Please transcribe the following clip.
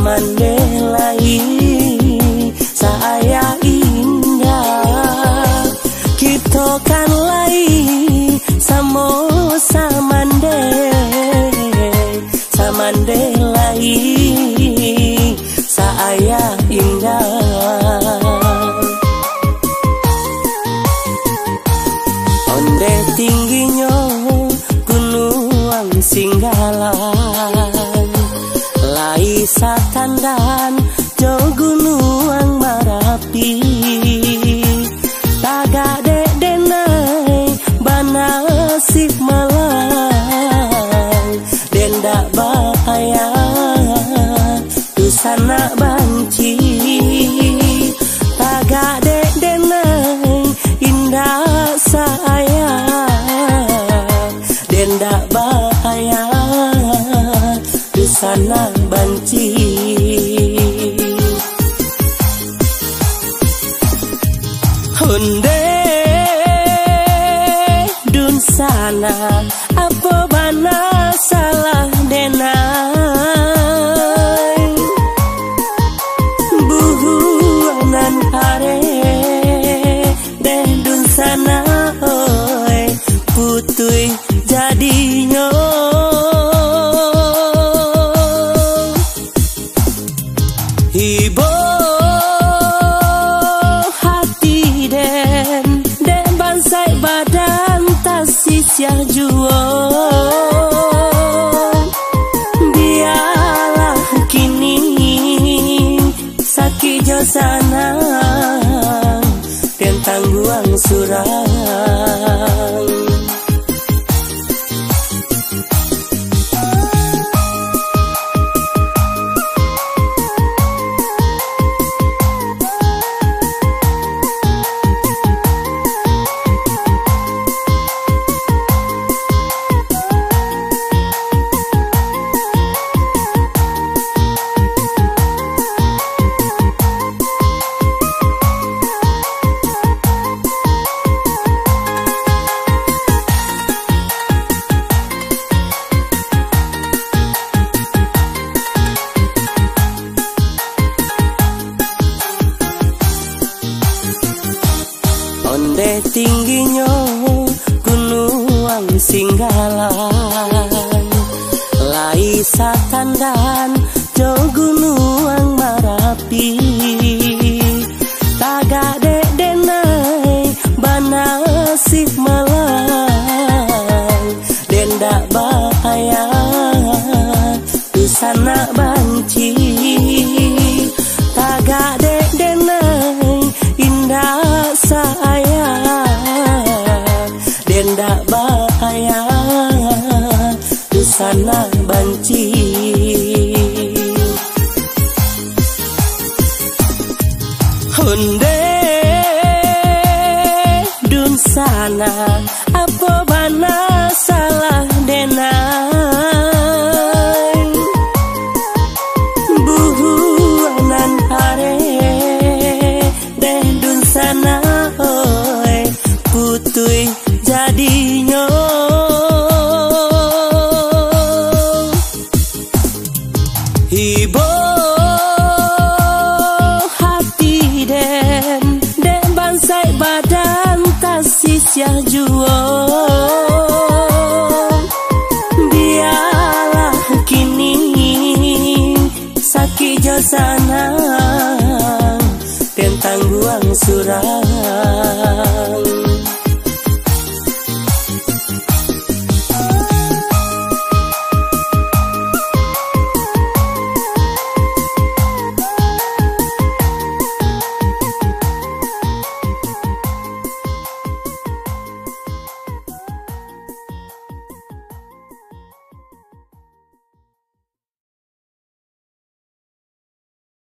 samandelai saya indah kita kan lai samo samandelai saya indah onde tingginya gunung Singgalan lai satandan jo gunung Marapi taga denai banasik malang denda bahaya sana banci taga denai indah saya denda bahaya sana banci hunde dun sana apa bana salah denai buhuanan are deh dun sana oi putui jadinya ibo hati den bansai badan tasisya juo biarlah kini sakit josana dan tangguang surang onde tingginya gunung Singgalan lai satandan jo gunung Marapi taga denai banasik malang denda bahaya sana banci taga denai indah saya denda bahaya sana banci hunde dun sana apa bana salah denai buhuanan are deh dun sana oi putui jadinya ibo hati den bansai badan tasisya juo biarlah kini sakit josana dan tangguang surang